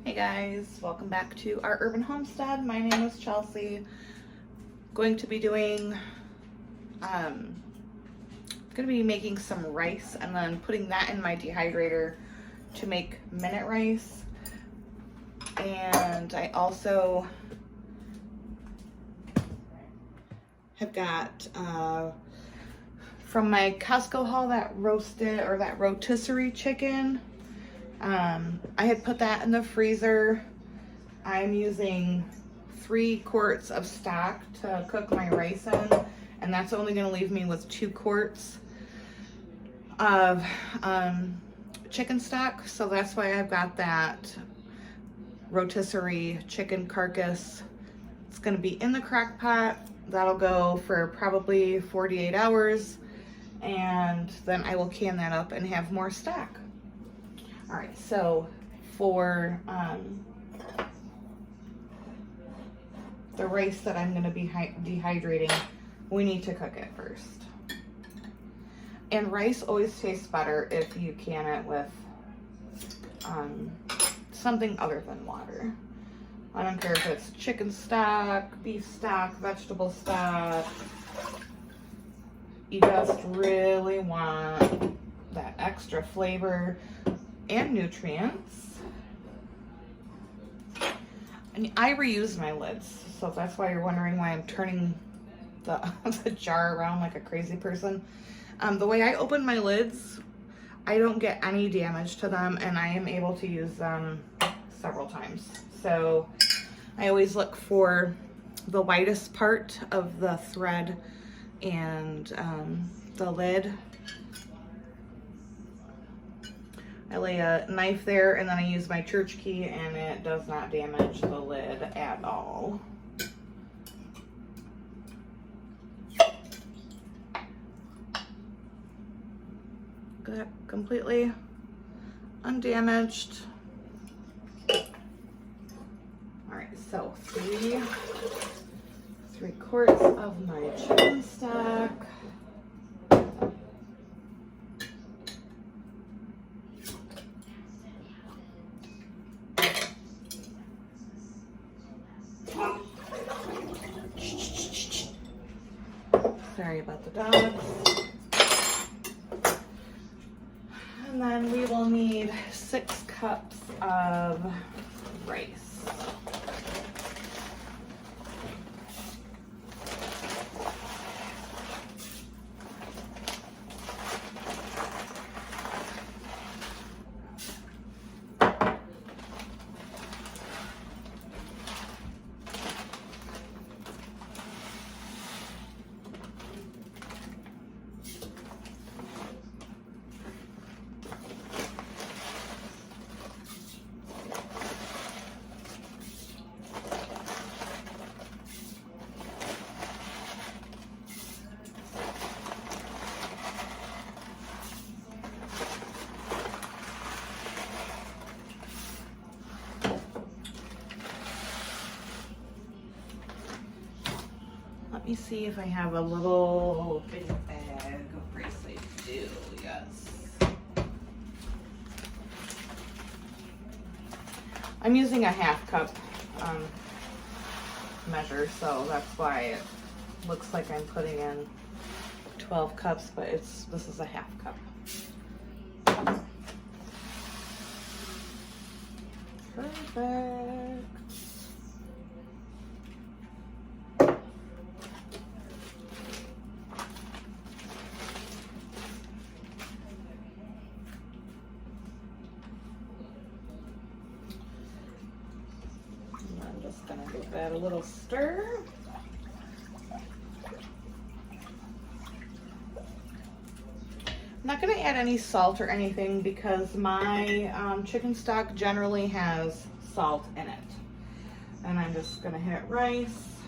Hey guys, welcome back to our urban homestead. My name is Chelsea. Going to be doing, making some rice and then putting that in my dehydrator to make minute rice. And I also have got from my Costco haul that rotisserie chicken. I had put that in the freezer. I'm using 3 quarts of stock to cook my rice in, and that's only going to leave me with 2 quarts of chicken stock. So that's why I've got that rotisserie chicken carcass. It's going to be in the crock pot. That'll go for probably 48 hours, and then I will can that up and have more stock. All right, so for the rice that I'm going to be dehydrating, we need to cook it first. And rice always tastes better if you can it with something other than water. I don't care if it's chicken stock, beef stock, vegetable stock. You just really want that extra flavor and nutrients. And I reuse my lids, so that's why you're wondering why I'm turning the jar around like a crazy person. The way I open my lids, I don't get any damage to them, and I am able to use them several times. So I always look for the widest part of the thread and the lid. I lay a knife there, and then I use my church key, and it does not damage the lid at all. That completely undamaged. All right, so 3 quarts of my chicken stock. Sorry about the dogs. And then we will need 6 cups of rice. Let me see if I have a little big bag of rice. I do, yes. I'm using a 1/2 cup measure, so that's why it looks like I'm putting in 12 cups, but this is a 1/2 cup. Perfect. I'm just gonna give that a little stir. I'm not gonna add any salt or anything because my chicken stock generally has salt in it. And I'm just gonna hit rice.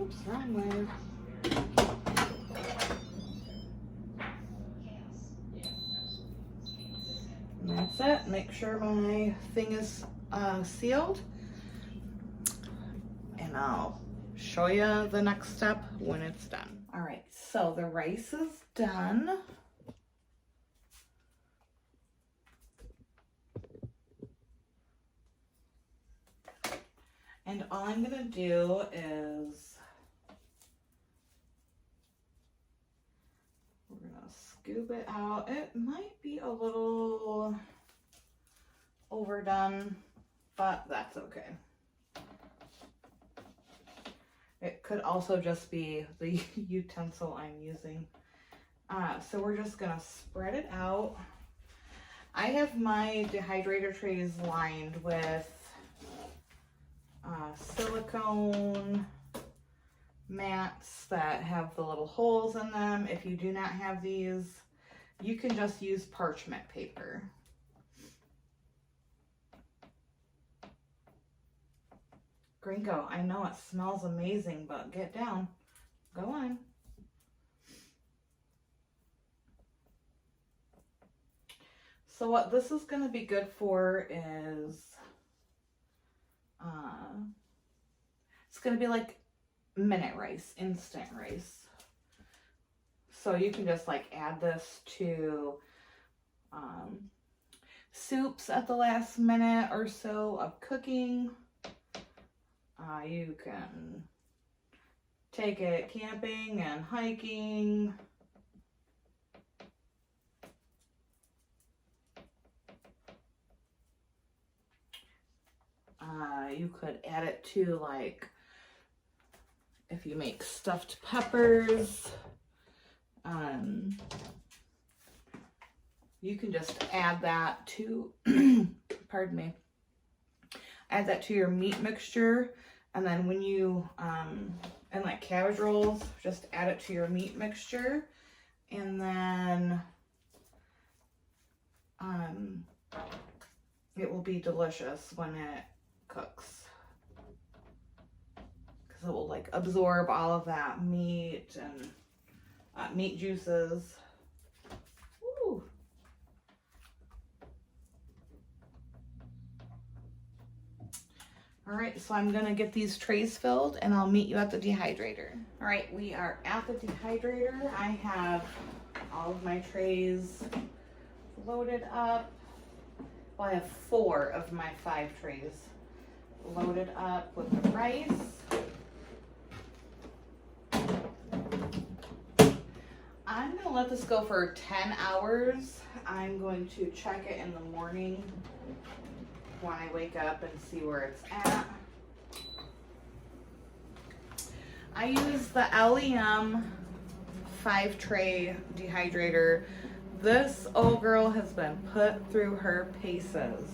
Oops, wrong way. And that's it. Make sure my thing is sealed. And I'll show you the next step when it's done. All right, so the rice is done. And all I'm gonna do is we're gonna scoop it out. It might be a little overdone, but that's okay. It could also just be the utensil I'm using. So we're just gonna spread it out. I have my dehydrator trays lined with silicone mats that have the little holes in them. If you do not have these, you can just use parchment paper. Gringo, I know it smells amazing, but get down. Go on. So what this is going to be good for is, it's going to be like minute rice, instant rice. So you can just like add this to soups at the last minute or so of cooking. You can take it camping and hiking. You could add it to, like, if you make stuffed peppers, you can just add that to, pardon me, add that to your meat mixture. And then when you, and like cabbage rolls, just add it to your meat mixture. And then, it will be delicious when it cooks. Because it will like absorb all of that meat and meat juices. Woo. All right, so I'm gonna get these trays filled and I'll meet you at the dehydrator. All right, we are at the dehydrator. I have all of my trays loaded up. Well, I have 4 of my 5 trays loaded up with the rice. I'm gonna let this go for 10 hours. I'm going to check it in the morning when I wake up and see where it's at. I use the LEM 5 tray dehydrator. This old girl has been put through her paces.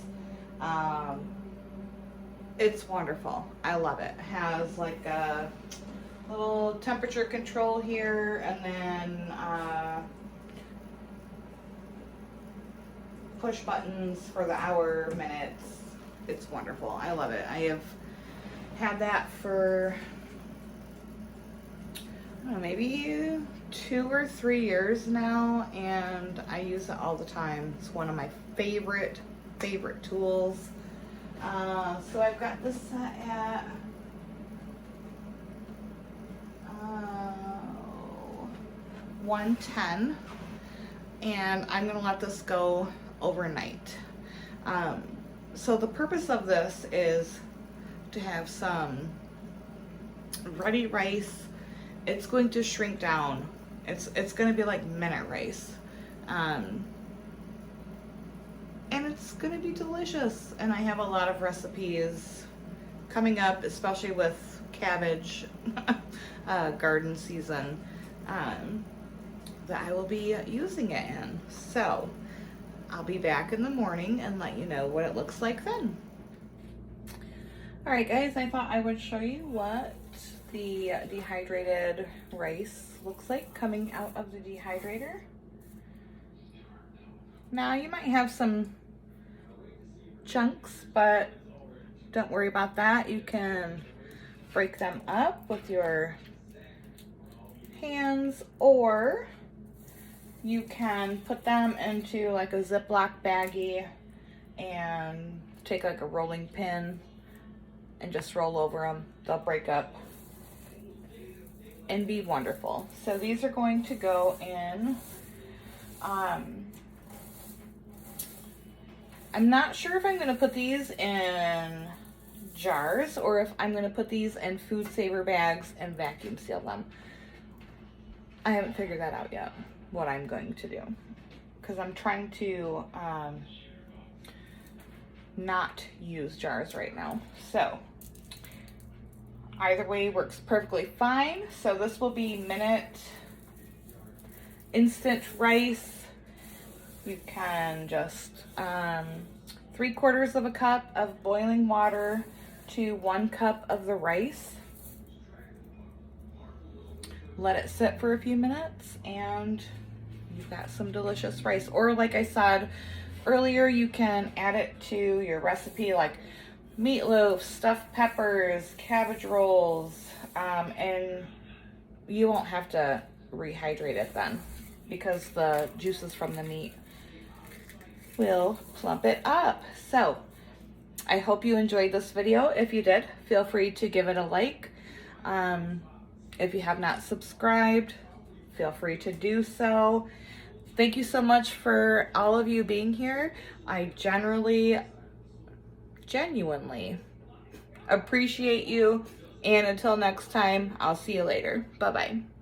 It's wonderful. I love it. It has like a little temperature control here, and then push buttons for the hour, minutes. It's wonderful. I love it. I have had that for I don't know, maybe 2 or 3 years now, and I use it all the time. It's one of my favorite tools. So I've got this set at 110, and I'm gonna let this go overnight. So the purpose of this is to have some ready rice. It's going to shrink down. It's going to be like minute rice. And it's going to be delicious. And I have a lot of recipes coming up, especially with cabbage garden season, that I will be using it in. So I'll be back in the morning and let you know what it looks like then. All right, guys, I thought I would show you what the dehydrated rice looks like coming out of the dehydrator. Now you might have some chunks, but don't worry about that. You can break them up with your hands, or you can put them into like a Ziploc baggie and take like a rolling pin and just roll over them. They'll break up and be wonderful. So these are going to go in, I'm not sure if I'm going to put these in jars or if I'm going to put these in food saver bags and vacuum seal them. I haven't figured that out yet, what I'm going to do, because I'm trying to not use jars right now. So either way works perfectly fine. So this will be minute instant rice. You can just 3/4 of a cup of boiling water to 1 cup of the rice. Let it sit for a few minutes and you've got some delicious rice. Or like I said earlier, you can add it to your recipe like meatloaf, stuffed peppers, cabbage rolls, and you won't have to rehydrate it then because the juices from the meat will plump it up. So I hope you enjoyed this video. If you did, feel free to give it a like. If you have not subscribed, feel free to do so. Thank you so much for all of you being here. I genuinely appreciate you. And until next time, I'll see you later. Bye-bye.